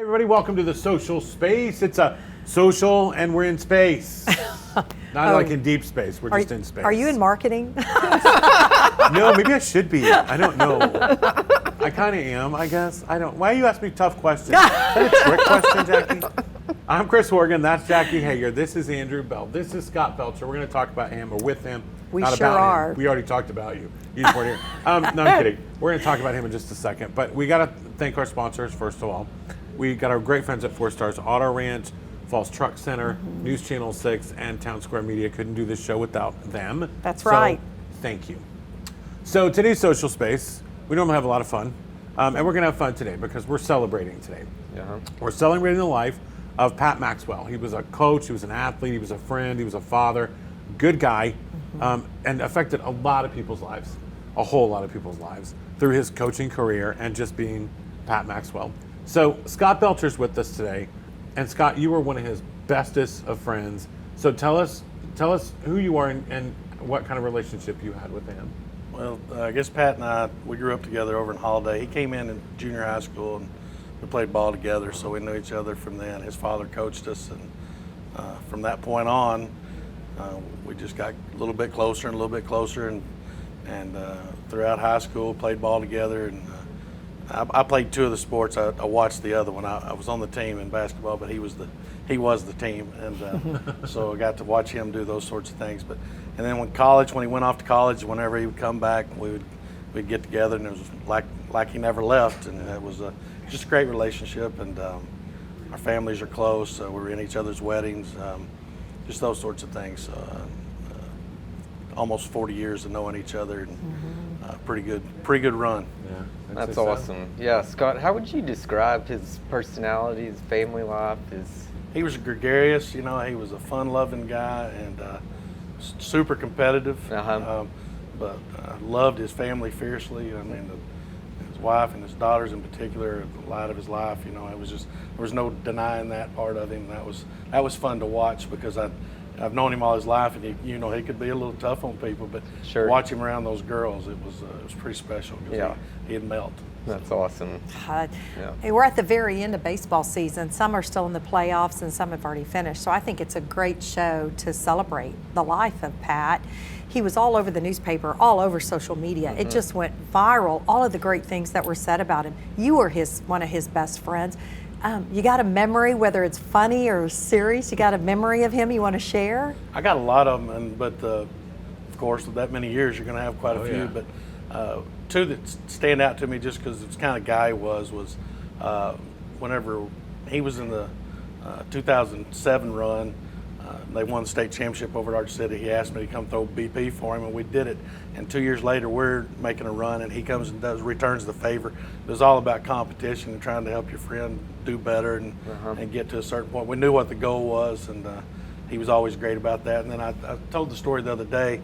everybody. Welcome to the social space. It's a social and we're in space. Not like in deep space. We're just in space. Are you in marketing? No, maybe I should be. I don't know. I kind of am, I guess. I don't. Why you ask me tough questions? Is that a trick question, Jackie? I'm Chris Horgan. That's Jackie Hager. This is Andrew Bell. This is Scott Belcher. We're going to talk about him or with him. We not sure about are. Him. We already talked about you. You just weren't here. No, I'm kidding. We're going to talk about him in just a second. But we got to thank our sponsors, first of all. We got our great friends at 4 Stars Auto Ranch, Falls Truck Center, News Channel 6, and Town Square Media. Couldn't do this show without them. That's right. Thank you. So today's social space, we normally have a lot of fun. And we're going to have fun today because we're celebrating today. We're celebrating the life of Pat Maxwell. He was a coach, he was an athlete, he was a friend, he was a father, good guy, and affected a lot of people's lives, a whole lot of people's lives through his coaching career and just being Pat Maxwell. So Scott Belcher's with us today. And Scott, you were one of his bestest of friends. So tell us who you are and what kind of relationship you had with him. Well, I guess Pat and I, we grew up together over in Holiday. He came in junior high school and we played ball together, so we knew each other from then. His father coached us, and from that point on, we just got a little bit closer and a little bit closer, and throughout high school, played ball together. And I played 2 of the sports. I watched the other one. I was on the team in basketball, but he was the team, and so I got to watch him do those sorts of things. And then when he went off to college, whenever he would come back, we'd get together, and it was like he never left, and it was just a great relationship. And our families are close. We were in each other's weddings, just those sorts of things. Almost 40 years of knowing each other, and pretty good run. Yeah, that's awesome. Yeah, Scott, how would you describe his personality, his family life? He was gregarious, he was a fun-loving guy and super competitive, but loved his family fiercely. I mean, his wife and his daughters in particular, the light of his life. It was just, there was no denying that part of him. That was fun to watch because I've known him all his life, and he could be a little tough on people, but watch him around those girls, it was pretty special. Yeah, he'd melt. That's awesome. Hey, we're at the very end of baseball season. Some are still in the playoffs, and some have already finished. So I think it's a great show to celebrate the life of Pat. He was all over the newspaper, all over social media. It just went viral. All of the great things that were said about him. You were one of his best friends. You got a memory, whether it's funny or serious, you got a memory of him you want to share? I got a lot of them, but of course, with that many years, you're going to have quite a few. Yeah. But 2 that stand out to me just because it's kind of guy he was whenever he was in the 2007 run, they won the state championship over at Arch City. He asked me to come throw BP for him, and we did it. And 2 years later, we're making a run, and he comes and returns the favor. It was all about competition and trying to help your friend do better and get to a certain point. We knew what the goal was, and he was always great about that. And then I told the story the other day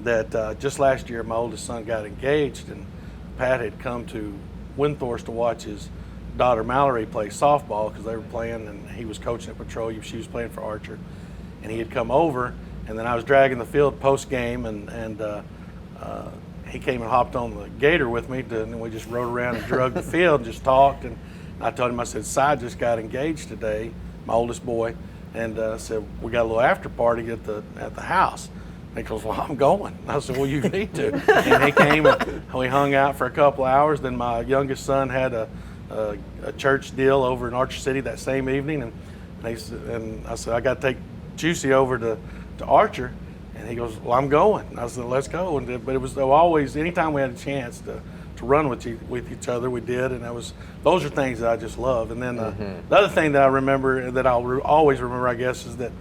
that just last year, my oldest son got engaged, and Pat had come to Windthorst to watch his daughter Mallory play softball because they were playing, and he was coaching at Patrol. She was playing for Archer. And he had come over, and then I was dragging the field post-game, and he came and hopped on the gator with me, and we just rode around and drug the field and just talked. And I told him, I said, Si just got engaged today, my oldest boy, and I said, we got a little after party at the house. And he goes, well, I'm going. And I said, well, you need to. And he came, and we hung out for a couple of hours. Then my youngest son had a church deal over in Archer City that same evening, and I said, I got to take Juicy over to Archer, and he goes, well, I'm going. And I said, let's go. But it was always, anytime we had a chance to run with each other, we did, and those are things that I just love. And then the other thing that I remember, that I'll always remember, I guess, is that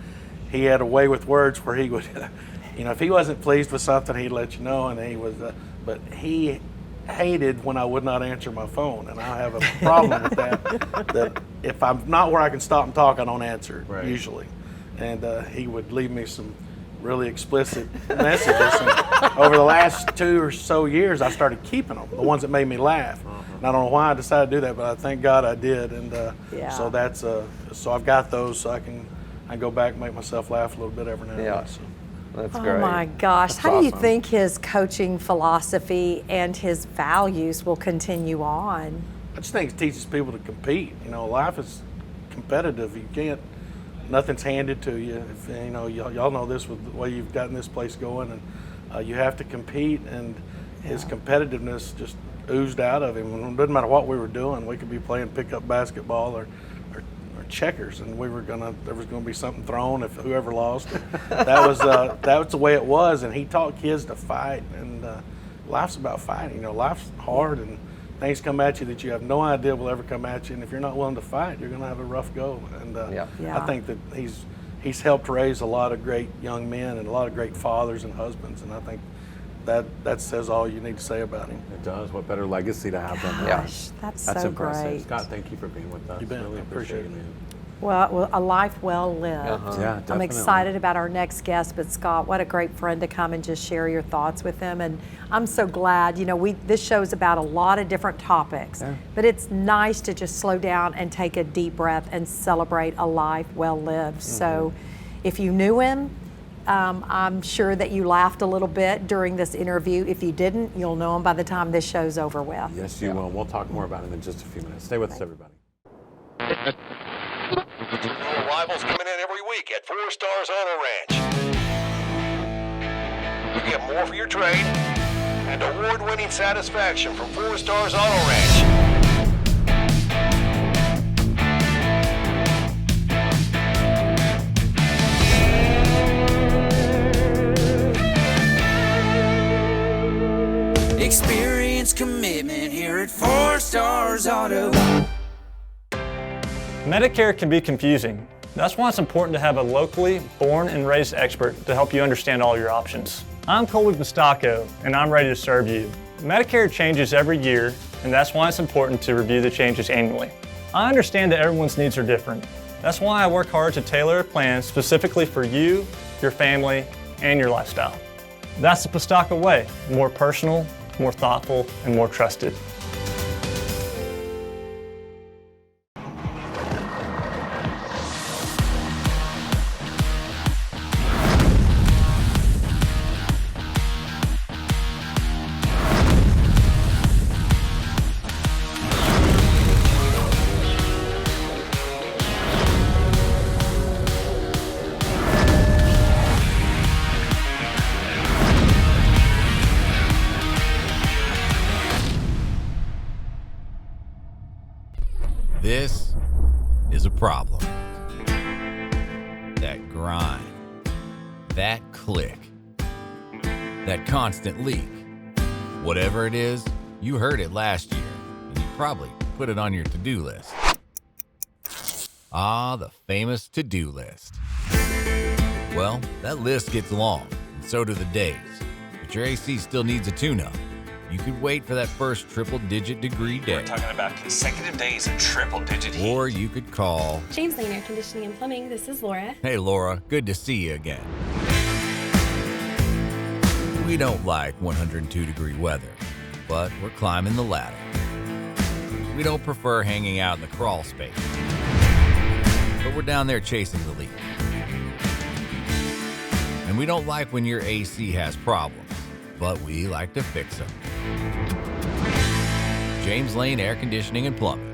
he had a way with words where he would, if he wasn't pleased with something, he'd let you know, and he was, but he hated when I would not answer my phone, and I have a problem with that if I'm not where I can stop and talk, I don't answer it, usually. And he would leave me some really explicit messages. And over the last 2 or so years, I started keeping them, the ones that made me laugh. And I don't know why I decided to do that, but I thank God I did. And so that's so I've got those, so I can go back and make myself laugh a little bit every now and then. So. That's great. Oh my gosh. That's How do you awesome. think his coaching philosophy and his values will continue on? just think it teaches people to compete. You know, life is competitive. You can't, nothing's handed to you. If, you know, y'all know this with the way you've gotten this place going, and you have to compete, and his competitiveness just oozed out of him. It doesn't matter what we were doing. We could be playing pickup basketball or checkers, and there was gonna be something thrown if whoever lost. That was the way it was, and he taught kids to fight. And life's about fighting. You know, life's hard, and things come at you that you have no idea will ever come at you. And if you're not willing to fight, you're gonna have a rough go. And I think that he's helped raise a lot of great young men and a lot of great fathers and husbands. And I think that says all you need to say about him. It does. What better legacy to have than that? Gosh, that's so impressive. great. Scott, thank you for being with us. You bet. Really appreciate it, man. Well, a life well lived. Yeah, I'm definitely. excited about our next guest, but Scott, what a great friend to come and just share your thoughts with him. And I'm so glad, you know, this show's about a lot of different topics, but it's nice to just slow down and take a deep breath and celebrate a life well lived. So if you knew him, I'm sure that you laughed a little bit during this interview. If you didn't, you'll know him by the time this show's over with. Yes, you will. We'll talk more about him in just a few minutes. Stay with us, everybody. New arrivals coming in every week at 4 Stars Auto Ranch. You get more for your trade and award-winning satisfaction from 4 Stars Auto Ranch. Experience commitment here at 4 Stars Auto. Medicare can be confusing. That's why it's important to have a locally born and raised expert to help you understand all your options. I'm Colby Bustacco, and I'm ready to serve you. Medicare changes every year, and that's why it's important to review the changes annually. I understand that everyone's needs are different. That's why I work hard to tailor a plan specifically for you, your family, and your lifestyle. That's the Bustacco way, more personal, more thoughtful, and more trusted. This is a problem. That grind, that click, that constant leak. Whatever it is, you heard it last year, and you probably put it on your to-do list. Ah, the famous to-do list. Well, that list gets long, and so do the days. But your AC still needs a tune-up. You could wait for that first triple-digit degree day. We're talking about consecutive days of triple-digit heat. Or you could call James Lane Air Conditioning and Plumbing. This is Laura. Hey Laura, good to see you again. We don't like 102-degree weather, but we're climbing the ladder. We don't prefer hanging out in the crawl space, but we're down there chasing the leak. And we don't like when your AC has problems, but we like to fix them. James Lane Air Conditioning and Plumbing.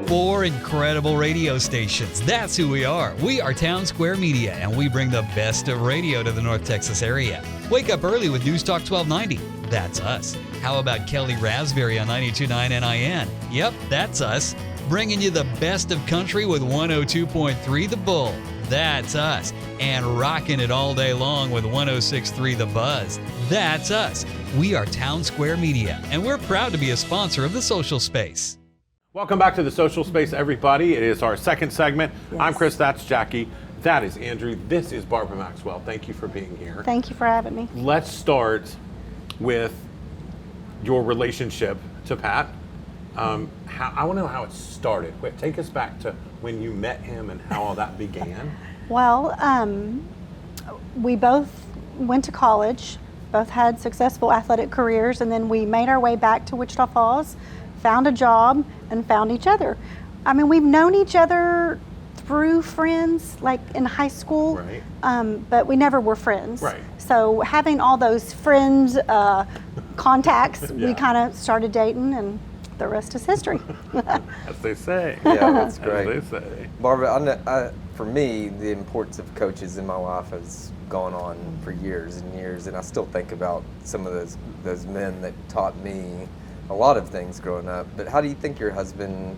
4 incredible radio stations. That's who we are. We are Town Square Media, and we bring the best of radio to the North Texas area. Wake up early with News Talk 1290. That's us. How about Kelly Raspberry on 92.9 NIN? Yep, that's us. Bringing you the best of country with 102.3 The Bull. That's us. And rocking it all day long with 106.3 The Buzz. That's us. We are Town Square Media, and we're proud to be a sponsor of the Social Space. Welcome back to the Social Space, everybody. It is our second segment. Yes. I'm Chris, that's Jackie, that is Andrew, this is Barbara Maxwell. Thank you for being here. Thank you for having me. Let's start with your relationship to Pat. I want to know how it started. Wait, take us back to when you met him and how all that began. Well, we both went to college, both had successful athletic careers, and then we made our way back to Wichita Falls, found a job, and found each other. I mean, we've known each other through friends, like in high school, Right. But we never were friends. Right. So having all those friends contacts. Yeah. We kind of started dating, and the rest is history. As they say. Yeah, that's great. As they say. Barbara, for me, the importance of coaches in my life has gone on for years and years, and I still think about some of those men that taught me a lot of things growing up. But how do you think your husband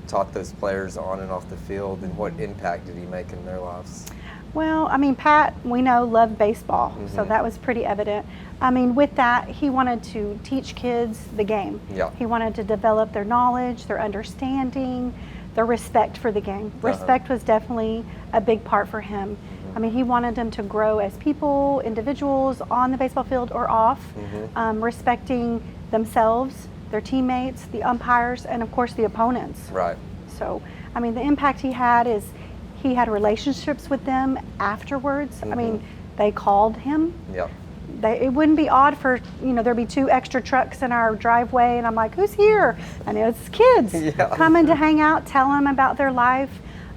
taught those players on and off the field, and what impact did he make in their lives? Well, I mean, Pat, we know, loved baseball, so that was pretty evident. I mean, with that, he wanted to teach kids the game. Yeah. He wanted to develop their knowledge, their understanding, their respect for the game. Respect was definitely a big part for him. I mean, he wanted them to grow as people, individuals on the baseball field or off, respecting themselves, their teammates, the umpires, and of course the opponents. Right. So, I mean, the impact he had is he had relationships with them afterwards. I mean, they called him. Yeah. It wouldn't be odd for, there'd be 2 extra trucks in our driveway, and I'm like, who's here? And it's kids coming to hang out, tell them about their life.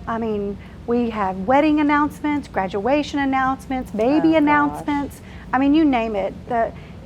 I mean, we have wedding announcements, graduation announcements, baby announcements. I mean, you name it.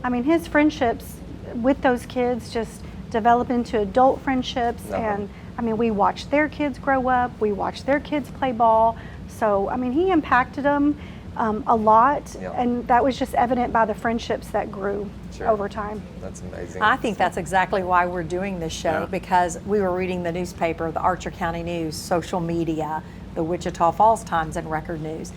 His friendships with those kids just develop into adult friendships. And I mean, we watched their kids grow up. We watched their kids play ball. So, I mean, he impacted them a lot, and that was just evident by the friendships that grew over time. That's amazing. I think that's exactly why we're doing this show, because we were reading the newspaper, the Archer County News, social media, the Wichita Falls Times, and Record News.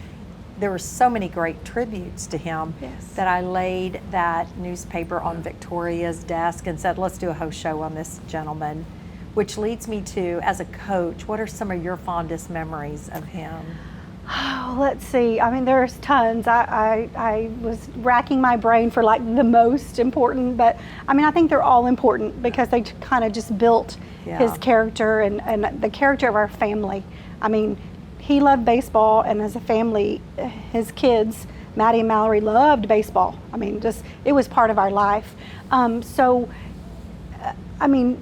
There were so many great tributes to him that I laid that newspaper on Victoria's desk and said, let's do a host show on this gentleman, which leads me to, as a coach, what are some of your fondest memories of him? Oh, let's see. I mean, there's tons. I was racking my brain for like the most important, but I mean, I think they're all important because they kind of just built his character and the character of our family. I mean, he loved baseball, and as a family, his kids, Maddie and Mallory, loved baseball. I mean, it was part of our life. So, I mean,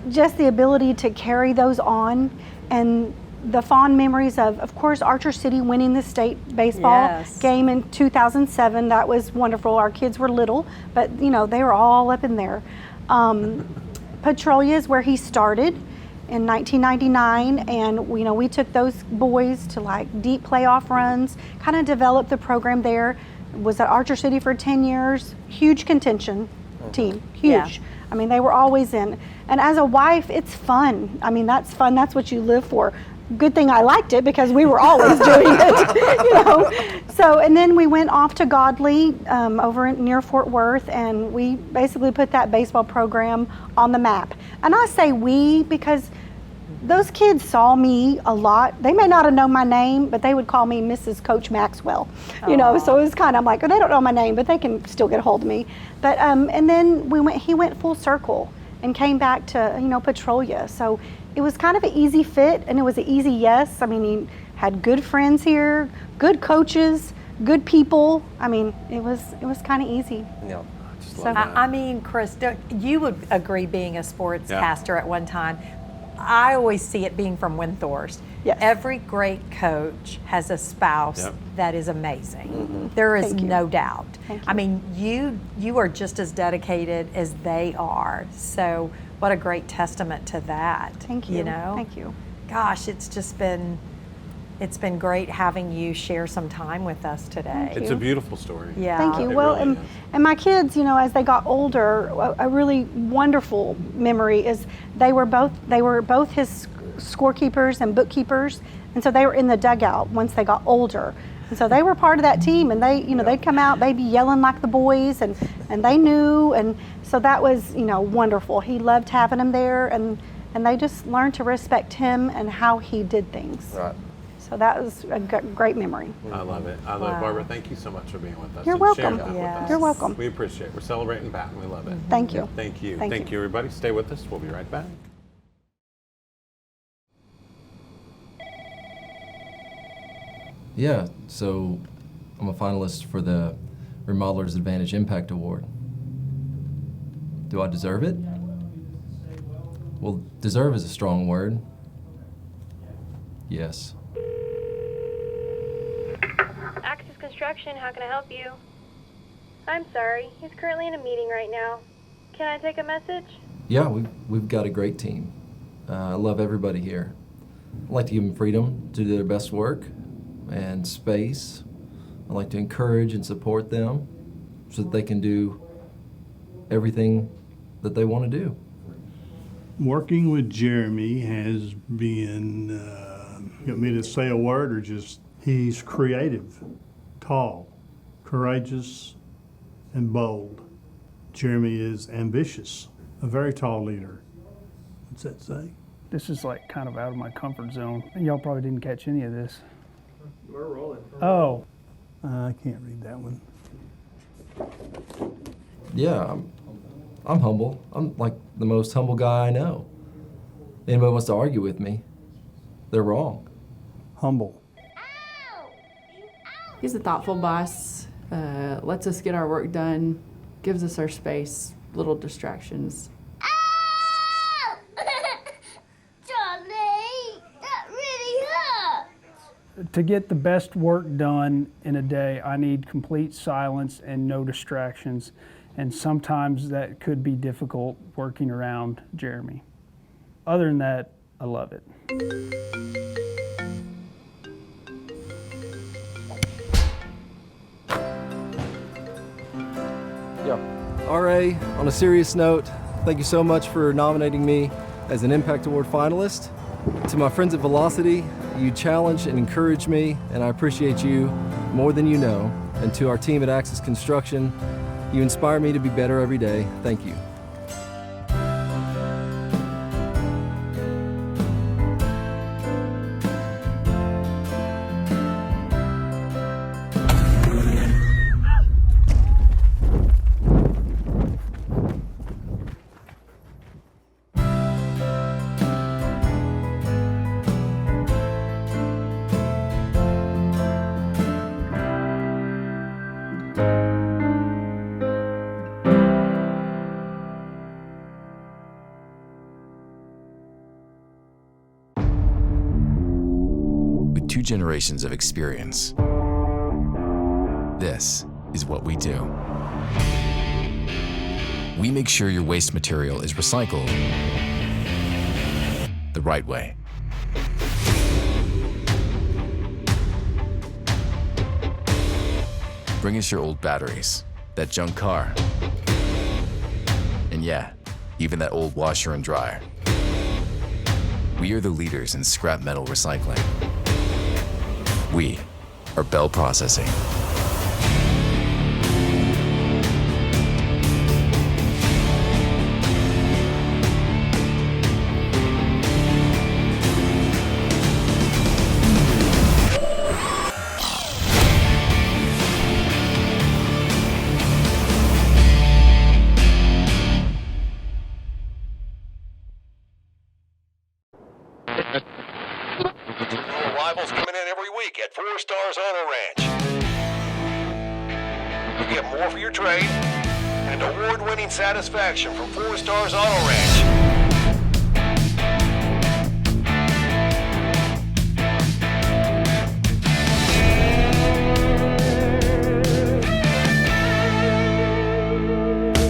just the ability to carry those on, and the fond memories of course, Archer City winning the state baseball game in 2007. That was wonderful. Our kids were little, but they were all up in there. Petrolia is where he started in 1999, and we took those boys to like deep playoff runs, kind of developed the program there. Was at Archer City for 10 years. Huge contention team, huge. I mean, they were always in. And as a wife, it's fun. I mean, that's fun. That's what you live for. Good thing I liked it because we were always doing it, So, and then we went off to Godly over near Fort Worth, and we basically put that baseball program on the map. And I say we because those kids saw me a lot. They may not have known my name, but they would call me Mrs. Coach Maxwell, so it was kind of, I'm like, oh, they don't know my name, but they can still get a hold of me. But, and then he went full circle and came back to, Petrolia. So it was kind of an easy fit, and it was an easy yes. I mean, he had good friends here, good coaches, good people. I mean, it was kind of easy. Yeah. I mean, Chris, you would agree, being a sports pastor at one time, I always see it being from Winthorst. Yes. Every great coach has a spouse that is amazing. There is no doubt. I mean, you are just as dedicated as they are. So what a great testament to that. Thank you. Thank you. Gosh, it's been great having you share some time with us today. It's a beautiful story. Yeah. Thank you. It Well, really and my kids, as they got older, a really wonderful memory is they were both his scorekeepers and bookkeepers, and so they were in the dugout once they got older. And so they were part of that team, and they, they'd come out, they'd be yelling like the boys, and they knew, and so that was, wonderful. He loved having them there, and they just learned to respect him and how he did things. Right. So that was a great memory. I love it. I love it. Barbara, thank you so much for being with us. You're and welcome. sharing that with us. You're welcome. We appreciate it. We're celebrating Pat, and we love it. Thank you. Thank you. Thank Thank you, everybody. Stay with us. We'll be right back. Yeah, so I'm a finalist for the Remodeler's Advantage Impact Award. Do I deserve it? Well, deserve is a strong word. Yes. Axis Construction, how can I help you? I'm sorry. He's currently in a meeting right now. Can I take a message? Yeah, we've got a great team. I love everybody here. I like to give them freedom to do their best work and space. I like to encourage and support them so that they can do everything that they want to do. Working with Jeremy has been, you want me to say a word or just, he's creative, tall, courageous, and bold. Jeremy is ambitious, a very tall leader. What's that say? This is like kind of out of my comfort zone. Y'all probably didn't catch any of this. We're rolling. Oh. I can't read that one. Yeah, I'm humble. I'm like the most humble guy I know. Anybody wants to argue with me, they're wrong. Humble. He's a thoughtful boss, lets us get our work done, gives us our space, little distractions. Johnny, that really hurt. To get the best work done in a day, I need complete silence and no distractions. And sometimes that could be difficult working around Jeremy. Other than that, I love it. Yeah. RA, on a serious note, thank you so much for nominating me as an Impact Award finalist. To my friends at Velocity, you challenge and encourage me, and I appreciate you more than you know. And to our team at Axis Construction, you inspire me to be better every day. Thank you. Two generations of experience. This is what we do. We make sure your waste material is recycled the right way. Bring us your old batteries, that junk car, and yeah, even that old washer and dryer. We are the leaders in scrap metal recycling. We are Bell Processing. Arrivals coming in every week at 4 Stars Auto Ranch. You get more for your trade and award-winning satisfaction from 4 Stars Auto Ranch.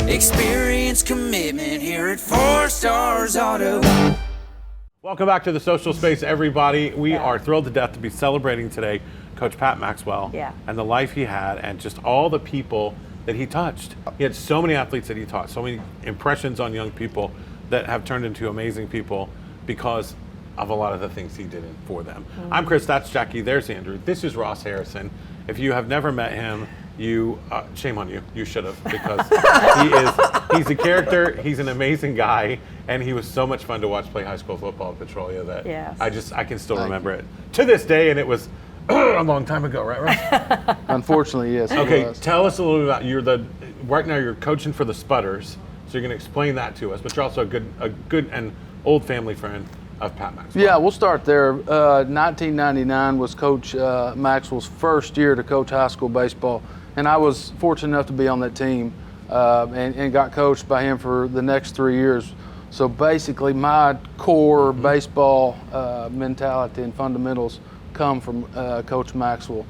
Experience commitment here at 4 Stars Auto. Welcome back to the social space, everybody. We are thrilled to death to be celebrating today Coach Pat Maxwell and the life he had and just all the people that he touched. He had so many athletes that he taught, so many impressions on young people that have turned into amazing people because of a lot of the things he did for them. I'm Chris, that's Jackie, there's Andrew. This is Ross Harrison. If you have never met him, you shame on you. You should have, because he's a character. He's an amazing guy, and he was so much fun to watch play high school football at Petrolia that I can still remember it to this day, and it was a long time ago, right, Ross? Unfortunately, yes. Okay, tell us a little bit about right now you're coaching for the Spudders, so you're going to explain that to us. But you're also a good and old family friend of Pat Maxwell. Yeah, we'll start there. 1999 was Coach Maxwell's first year to coach high school baseball, and I was fortunate enough to be on that team and got coached by him for the next 3 years. So basically my core baseball mentality and fundamentals come from Coach Maxwell.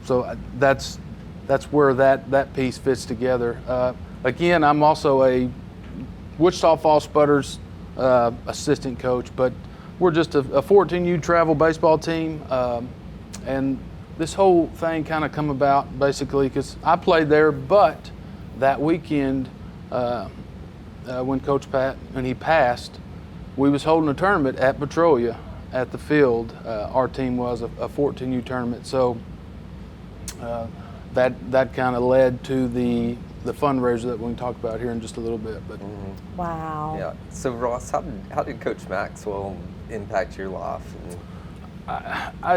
So that's that's where that piece fits together. Again, I'm also a Wichita Falls Spudders assistant coach, but we're just a 14U travel baseball team, and this whole thing kind of come about basically because I played there, but that weekend when Coach Pat, when he passed, we was holding a tournament at Petrolia at the field. Our team was a 14U tournament, so that kind of led to the fundraiser that we can talk about here in just a little bit. But Wow. Yeah. So Ross, how did Coach Maxwell impact your life?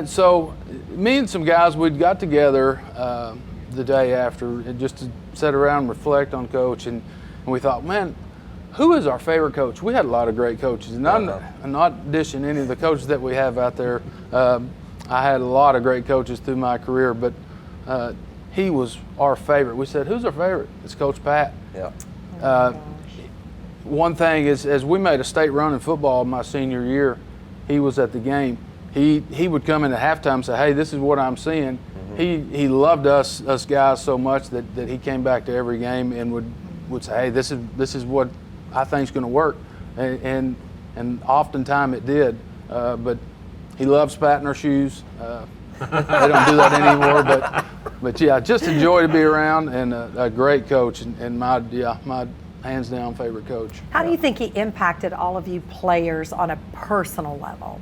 So me and some guys, we'd got together the day after and just to sit around and reflect on Coach, and we thought, man, who is our favorite coach? We had a lot of great coaches, and I'm not dishing any of the coaches that we have out there. I had a lot of great coaches through my career, but he was our favorite. We said, who's our favorite? It's Coach Pat. Yeah. One thing is, as we made a state run in football my senior year, he was at the game. He would come in at halftime and say, hey, this is what I'm seeing. He loved us guys so much that he came back to every game and would say, hey, this is what I think is going to work. And oftentimes it did. But he loves patting our shoes. They don't do that anymore, but yeah, just a joy to be around and a great coach and my hands down favorite coach. How do you think he impacted all of you players on a personal level?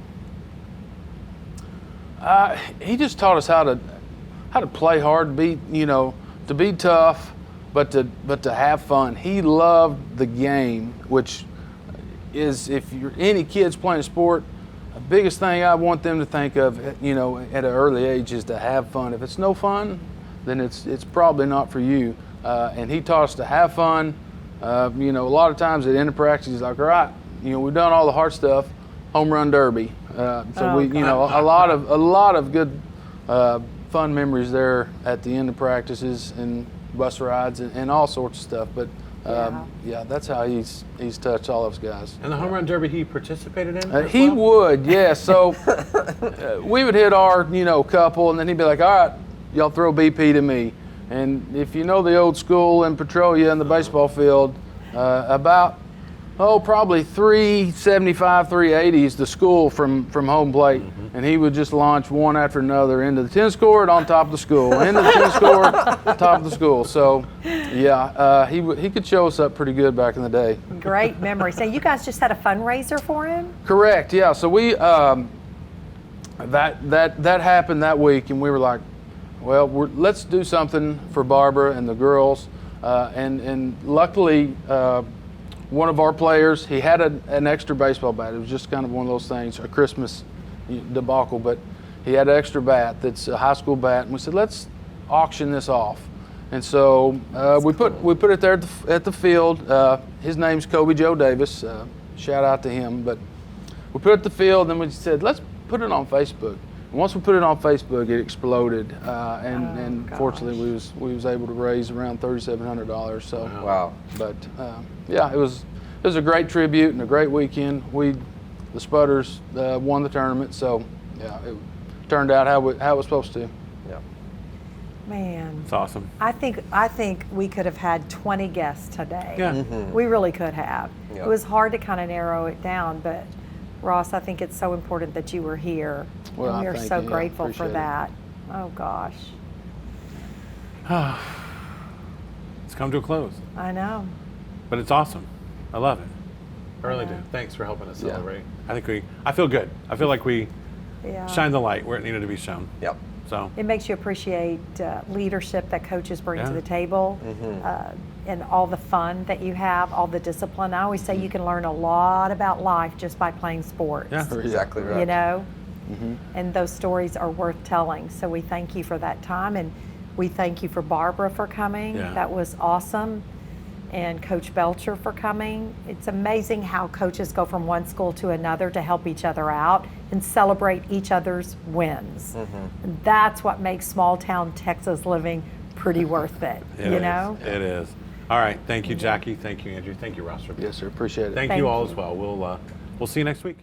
He just taught us how to play hard, to be tough, but to have fun. He loved the game, which is, if you're any kids playing a sport, the biggest thing I want them to think of, at an early age is to have fun. If it's no fun, then it's probably not for you. And he taught us to have fun. A lot of times at the end of practice, he's like, all right, we've done all the hard stuff, home run derby. A lot of good fun memories there at the end of practices and bus rides and all sorts of stuff. But that's how he's touched all of us guys. And the home run derby he participated in? He would, yeah. So we would hit our, couple, and then he'd be like, all right, y'all throw BP to me. And if you know the old school in Petrolia in the baseball field, about probably 375, 380s the school from home plate, and he would just launch one after another into the 10 scored on top of the school, into the 10 scored top of the school. So yeah, he could show us up pretty good back in the day. Great memory. So you guys just had a fundraiser for him? Correct. Yeah. So we that happened that week, and we were like, well, let's do something for Barbara and the girls, and luckily. One of our players, he had an extra baseball bat. It was just kind of one of those things, a Christmas debacle, but he had an extra bat that's a high school bat, and we said, let's auction this off. And so we put it there at the field. His name's Kobe Joe Davis. Shout out to him. But we put it at the field, and we said, let's put it on Facebook. And once we put it on Facebook, it exploded, and fortunately we was able to raise around $3,700. So wow! But yeah, it was a great tribute and a great weekend. The Spudders won the tournament, so yeah, it turned out how it was supposed to. Yeah. Man, it's awesome. I think we could have had 20 guests today. Yeah, we really could have. Yep. It was hard to kind of narrow it down, but Ross, I think it's so important that you were here. Well, and we're so grateful for that. Oh gosh. It's come to a close. I know. But it's awesome. I love it. I really do. Thanks for helping us celebrate. I feel good. I feel like we shine the light where it needed to be shown. Yep. So it makes you appreciate leadership that coaches bring to the table, and all the fun that you have, all the discipline. I always say you can learn a lot about life just by playing sports. Yeah, exactly right. And those stories are worth telling. So we thank you for that time, and we thank you for Barbara for coming. Yeah. That was awesome. And Coach Belcher for coming. It's amazing how coaches go from one school to another to help each other out and celebrate each other's wins. And that's what makes small town Texas living pretty worth it. It is. All right. Thank you, Jackie. Thank you, Andrew. Thank you, Ross. Yes, sir. Appreciate it. Thank you all as well. We'll see you next week.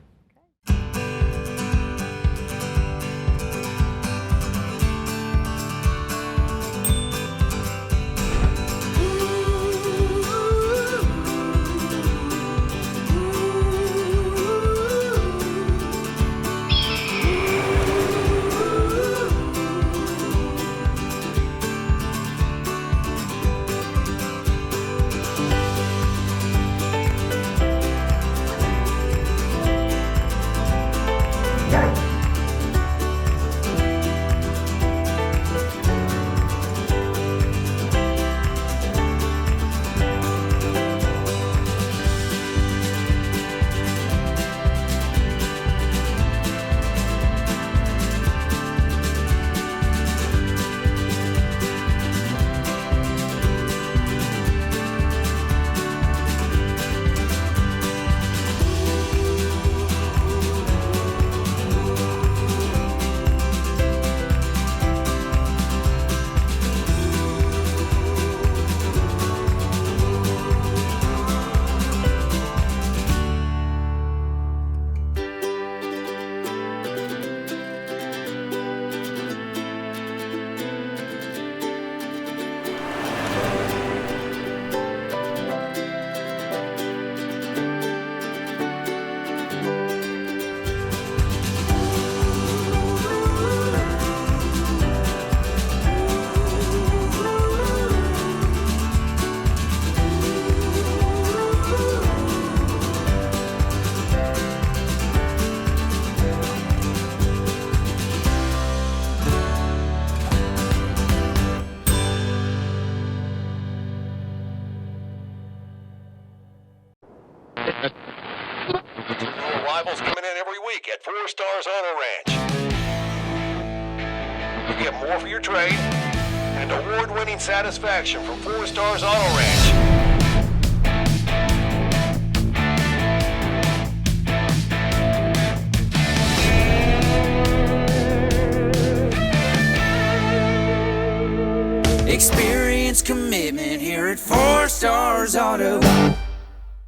New arrivals coming in every week at 4 Stars Auto Ranch. You get more for your trade and award-winning satisfaction from 4 Stars Auto Ranch. Experience commitment here at 4 Stars Auto.